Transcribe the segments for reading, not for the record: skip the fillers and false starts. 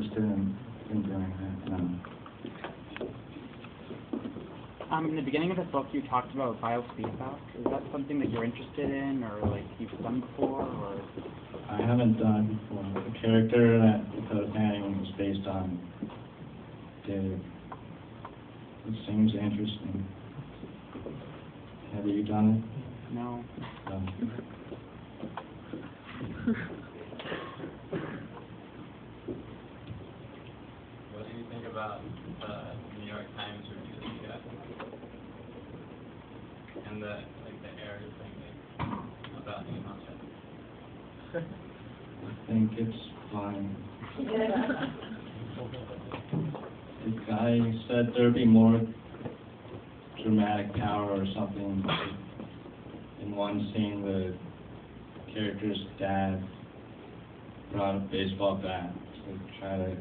interested in doing that. In the beginning of the book, you talked about biofeedback. Is that something that you're interested in, or like you've done before, or? I haven't done before. The character that the painting was based on did. It seems interesting. Have you done it? No. What do you think about the New York Times review that you got? And the error thing about the concept? I think it's fine. The guy said there'd be more dramatic power or something. In one scene, the character's dad brought a baseball bat to try to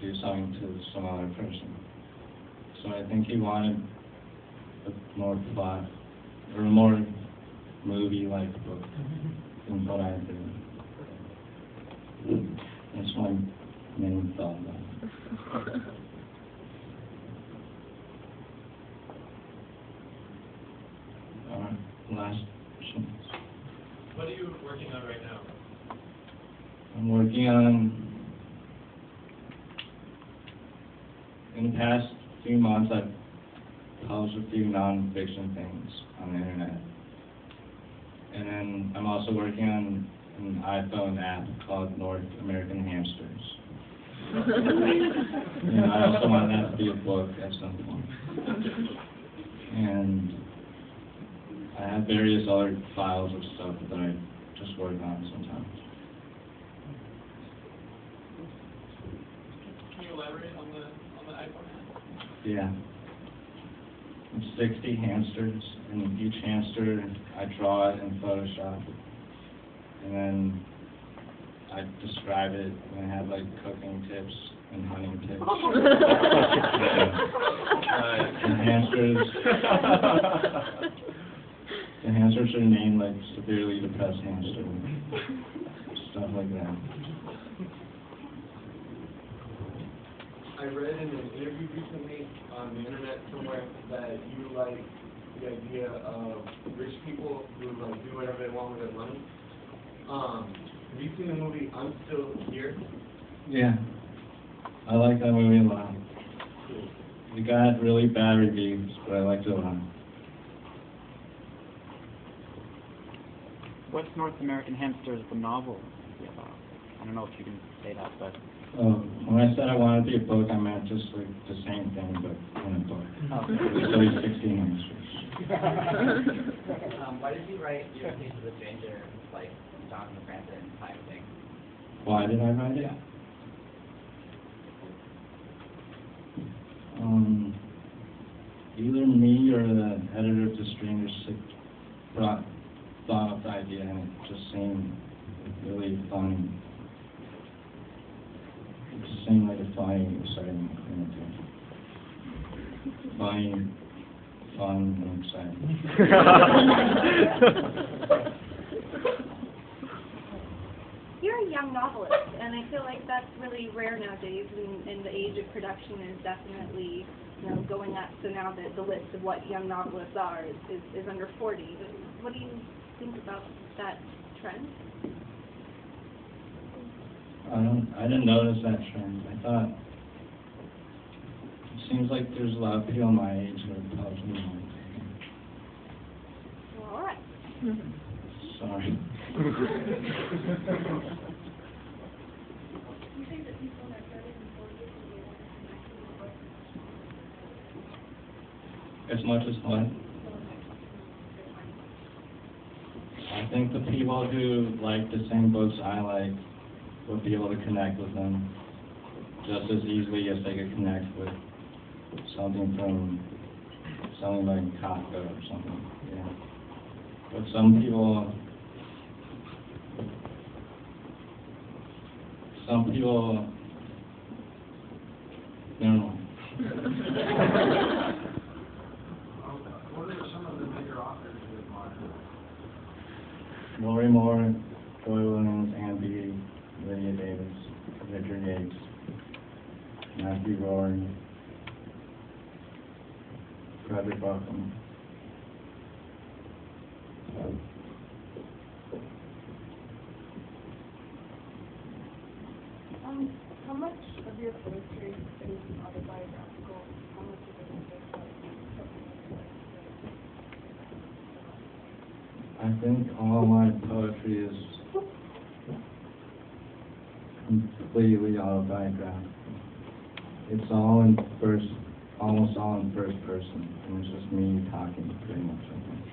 do something to some other person. So I think he wanted a more plot, or a more movie-like book than what I did. That's my main thought about it. Last question. What are you working on right now? I'm working on, in the past few months, I've published a few non-fiction things on the internet. And then I'm also working on an iPhone app called North American Hamsters. And I also want that to be a book at some point. And I have various other files of stuff that I just work on sometimes. Can you elaborate on the iPhone app? Yeah. It's 60 hamsters, and each hamster, I draw it in Photoshop. And then I describe it, and I have like cooking tips and hunting tips. The hamsters are named like severely depressed hamster, stuff like that. I read in an interview recently on the internet somewhere that you like the idea of rich people who like do whatever they want with their money. Have you seen the movie I'm Still Here? Yeah, I like that movie a lot. It got really bad reviews, but I liked it a lot. What's North American Hamsters, the novel, about? I don't know if you can say that, but... When I said I wanted to be a book, I meant just like the same thing, but in a book. So he's 16 hamsters. Why did you write Your Case of the Stranger, like Jonathan Franzen type thing? Why did I write it? Either me or the editor of The Stranger thought up the idea, and it just seemed really funny. It just seemed like a funny, exciting thing to do. Funny, fun, and exciting. You're a young novelist, and I feel like that's really rare nowadays, and the age of production is definitely, going up. So now the list of what young novelists are is under 40. What do you think about that trend? I didn't notice that trend. I thought it seems like there's a lot of people my age who are publishing more. Well, all right. Sorry. You think that people that started in 40s will be able to connect with the book? As much as what? I think the people who like the same books I like will be able to connect with them just as easily as they could connect with something like Kafka or something. Yeah. But some people, never mind. What are some of the bigger authors you admire? Lori Moore, Joy Williams, Anne B., Lydia Davis, Richard Yates. Matthew Rory, Frederick Buckham. How much of your poetry is autobiographical? How much of it is just I think all my poetry is completely autobiographical. It's all in almost all in first person, and it's just me talking pretty much, I think.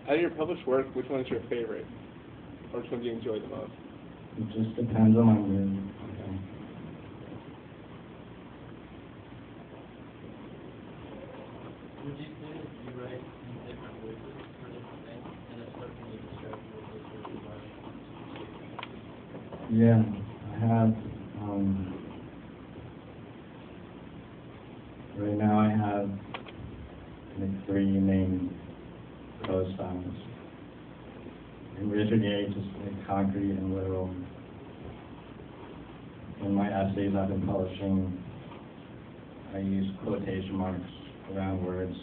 Out of your published work, which one is your favorite? Or which one do you enjoy the most? It just depends on my mood. Okay. Would you say that you write in different voices for different things? And if so, can you describe what those voices are? Yeah, I have, right now I have like 3 main prose styles. And Richard Yates is like concrete and literal. In my essays I've been publishing, I use quotation marks around words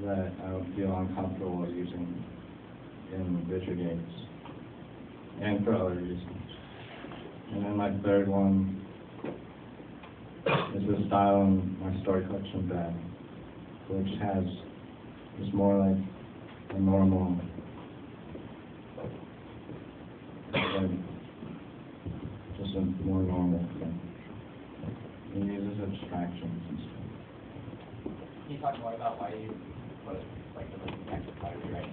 that I would feel uncomfortable using in Richard Yates, and for other reasons. And then my third one is the style in my story collection Bed, which is more like a normal, like just a more normal thing. It uses abstractions and stuff. Can you talk more about why you put like the text of how you write?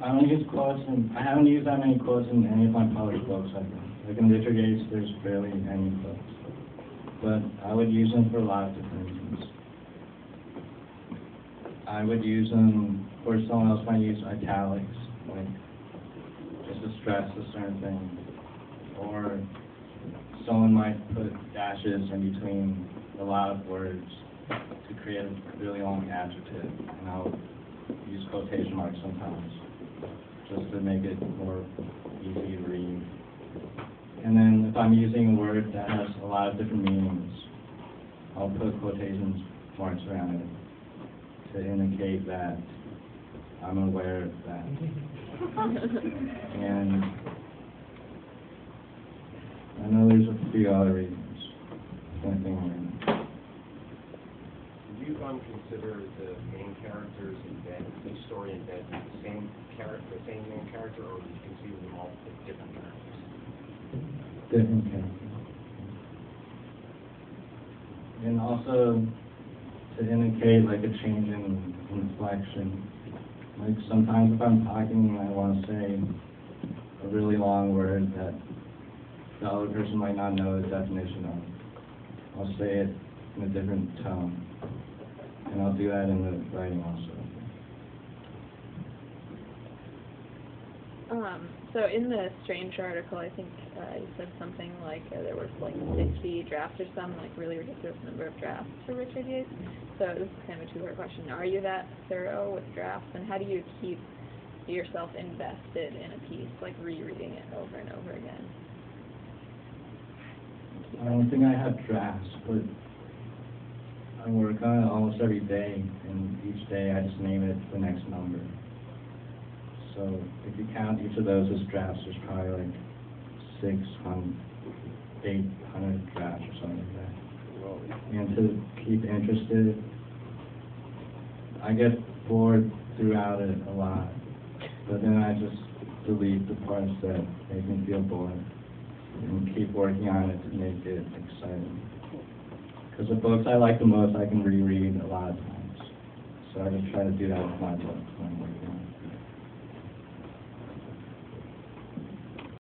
I don't use quotes, and I haven't used that many quotes in any of my published books, I think. Like in Richard Yates, there's barely any quotes. But I would use them for a lot of different reasons. I would use them, or someone else might use italics, like just to stress a certain thing. Or someone might put dashes in between a lot of words to create a really long adjective, and I'll use quotation marks sometimes, just to make it more easy to read. And then if I'm using a word that has a lot of different meanings, I'll put quotation marks around it to indicate that I'm aware of that. And I know there's a few other reasons. Same thing right now. Do you consider the main characters in Bed, each story in Bed, the same main character, or do you consider them all different characters? Different characters. And also to indicate like a change in inflection. Like sometimes if I'm talking and I want to say a really long word that the other person might not know the definition of, I'll say it in a different tone. And I'll do that in the writing also. So in the Strange article, I think you said something like there was like 60 drafts or some like really ridiculous number of drafts for Richard Yates. So this is kind of a two-part question. Are you that thorough with drafts, and how do you keep yourself invested in a piece, like rereading it over and over again? I don't think I have drafts, but I work on it almost every day, and each day I just name it the next number. So if you count each of those as drafts, there's probably like 600, 800 drafts or something like that. And to keep interested, I get bored throughout it a lot, but then I just delete the parts that make me feel bored and keep working on it to make it exciting. Because the books I like the most, I can reread a lot of times. So I just try to do that with my books when I'm working on it.